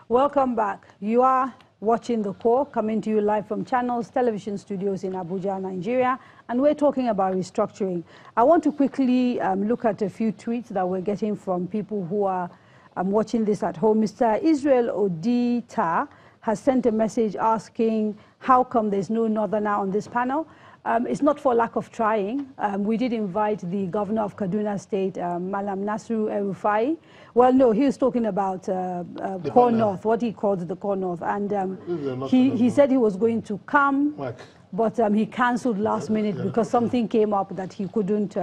Welcome back. You are watching The Core, coming to you live from Channels Television Studios in Abuja, Nigeria, and we're talking about restructuring. I want to quickly look at a few tweets that we're getting from people who are watching this at home. Mr. Israel Odita has sent a message asking how come there's no Northerner on this panel. It's not for lack of trying. We did invite the governor of Kaduna State, Malam Nasru El-Rufai. Well, no, he was talking about Core North, what he called the Core North. And he said he was going to come, but he cancelled last minute because something came up that he couldn't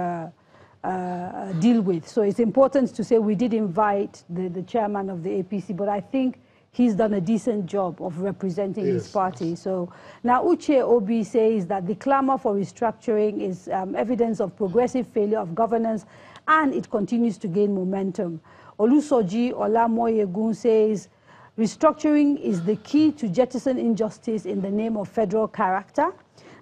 deal with. So it's important to say we did invite the chairman of the APC, but I think he's done a decent job of representing his party. So now Uche Obi says that the clamor for restructuring is evidence of progressive failure of governance, and it continues to gain momentum. Olusoji Olamoyegun says restructuring is the key to jettison injustice in the name of federal character.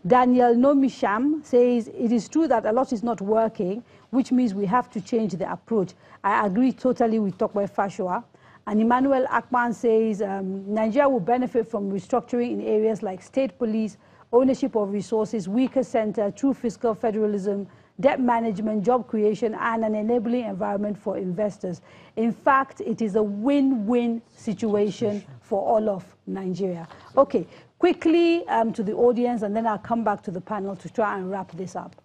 Daniel Nomisham says it is true that a lot is not working, which means we have to change the approach. I agree totally with Tokwe Fashua. And Emmanuel Akman says Nigeria will benefit from restructuring in areas like state police, ownership of resources, weaker center, true fiscal federalism, debt management, job creation, and an enabling environment for investors. In fact, it is a win-win situation for all of Nigeria. Okay, quickly to the audience, and then I'll come back to the panel to try and wrap this up.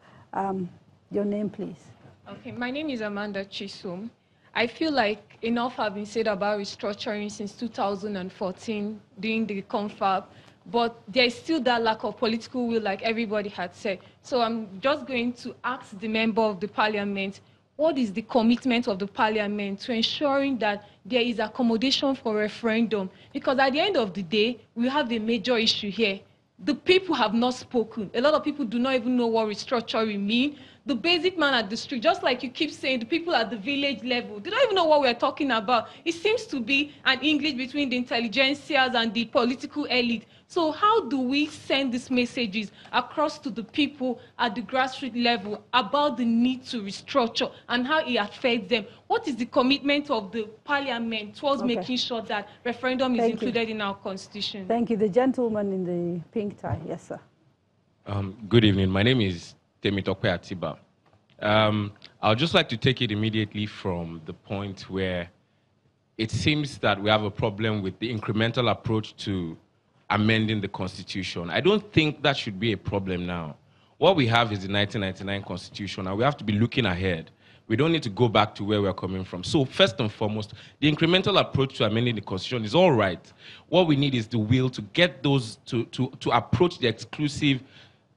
Your name, please. Okay, my name is Amanda Chisum. I feel like enough have been said about restructuring since 2014 during the confab, but there is still that lack of political will, like everybody had said. So I'm just going to ask the member of the parliament, what is the commitment of the parliament to ensuring that there is accommodation for referendum? Because at the end of the day, we have a major issue here. The people have not spoken. A lot of people do not even know what restructuring means. The basic man at the street, just like you keep saying, the people at the village level, they don't even know what we're talking about. It seems to be an English between the intelligentsias and the political elite. So how do we send these messages across to the people at the grassroots level about the need to restructure and how it affects them? What is the commitment of the parliament towards making sure that referendum is included in our constitution? Thank you. The gentleman in the pink tie. Yes, sir. Good evening. My name is Pt.10. I'll just like to take it immediately from the point where it seems that we have a problem with the incremental approach to amending the Constitution. I don't think that should be a problem now. What we have is the 1999 Constitution, and we have to be looking ahead. We don't need to go back to where we're coming from. So first and foremost, the incremental approach to amending the Constitution is all right. What we need is the will to get those, to approach the exclusive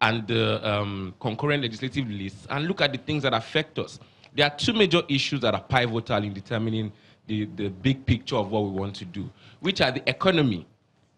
and the concurrent legislative lists and look at the things that affect us. There are two major issues that are pivotal in determining the big picture of what we want to do, which are the economy,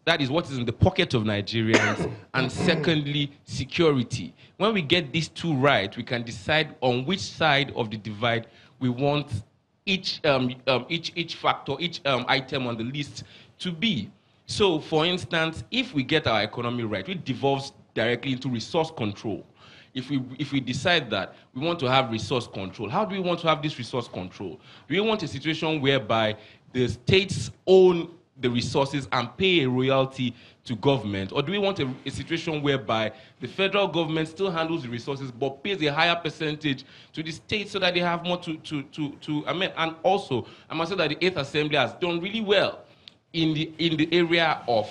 that is what is in the pocket of Nigerians, and secondly, security. When we get these two right, we can decide on which side of the divide we want each factor, each item on the list to be. So, for instance, if we get our economy right, it devolves directly into resource control. If we decide that we want to have resource control, how do we want to have this resource control? Do we want a situation whereby the states own the resources and pay a royalty to government? Or do we want a situation whereby the federal government still handles the resources but pays a higher percentage to the states so that they have more to amend? And also, I must say that the 8th Assembly has done really well in the area of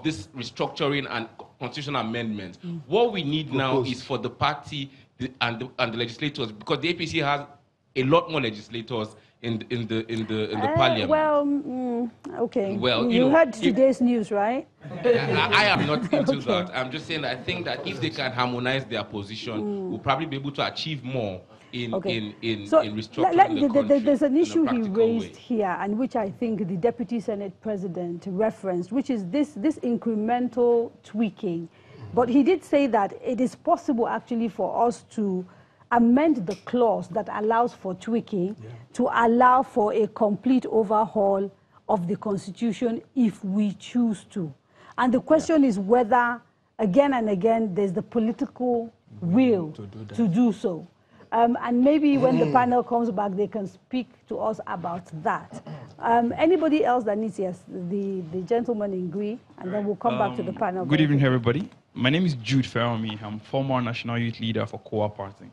this restructuring and constitutional amendments. What we need now is for the party and the legislators, because the APC has a lot more legislators in the parliament. Well, okay. Well, you heard today's news, right? I am not into that. I'm just saying that I think that if they can harmonize their position, we'll probably be able to achieve more in restructuring the country. There's an issue he raised here, and which I think the Deputy Senate President referenced, which is this incremental tweaking. But he did say that it is possible actually for us to amend the clause that allows for tweaking to allow for a complete overhaul of the Constitution if we choose to. And the question is whether, again and again, there's the political will to do so. And maybe when the panel comes back, they can speak to us about that. Anybody else that needs, yes, the gentleman in green, and then we'll come back to the panel. Good evening, everybody. My name is Jude Ferromi. I'm former national youth leader for COA Party.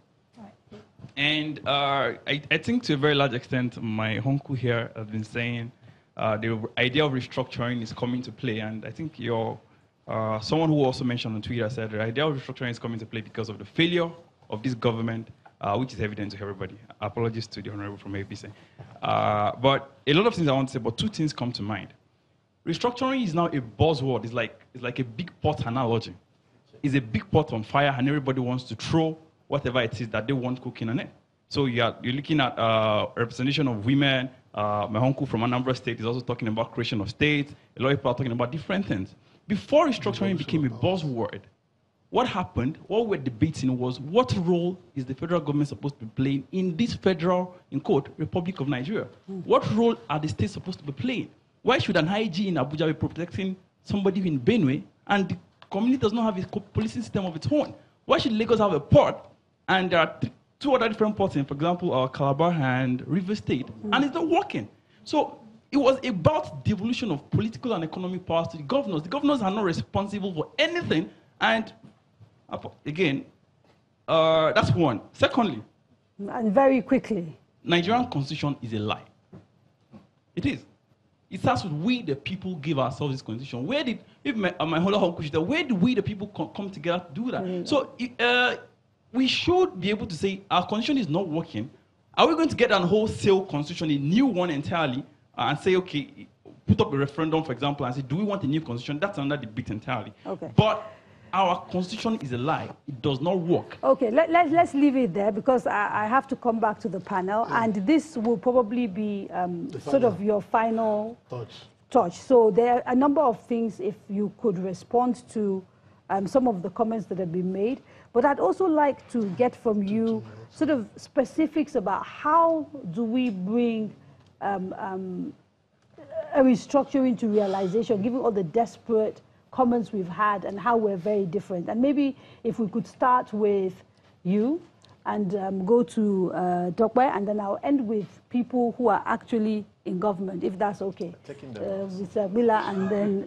And I think to a very large extent, my uncle here has been saying the idea of restructuring is coming to play. And I think someone who also mentioned on Twitter said the idea of restructuring is coming to play because of the failure of this government, which is evident to everybody. Apologies to the Honorable from APC. But a lot of things I want to say, but two things come to mind. Restructuring is now a buzzword. It's like a big pot analogy. It's a big pot on fire, and everybody wants to throw whatever it is that they want cooking on it. So you're looking at representation of women. My uncle from Anambra State is also talking about creation of states. A lot of people are talking about different things. Before restructuring became a buzzword, what happened, what we're debating was what role is the federal government supposed to be playing in this federal, in quote, Republic of Nigeria? What role are the states supposed to be playing? Why should an IG in Abuja be protecting somebody in Benue and the community does not have a policing system of its own? Why should Lagos have a port and there are two other different ports in, for example, Calabar and River State, and it's not working? So it was about devolution of political and economic powers to the governors. The governors are not responsible for anything, and again, that's one. Secondly, and very quickly, Nigerian constitution is a lie. It is. It starts with we, the people, give ourselves this constitution. Where did, if my whole uncle, where did we, the people, come together to do that? So we should be able to say our constitution is not working. Are we going to get a wholesale constitution, a new one entirely, and say, okay, put up a referendum, for example, and say, do we want a new constitution? That's another debate entirely. Okay. But our constitution is a lie. It does not work. Okay, let's leave it there because I have to come back to the panel, and this will probably be sort of your final touch. So there are a number of things if you could respond to some of the comments that have been made. But I'd also like to get from you sort of specifics about how do we bring a restructuring to realization, given all the desperate comments we've had and how we're very different. And maybe if we could start with you and go to Dokwe, and then I'll end with people who are actually in government, if that's okay. Mr. Miller, and then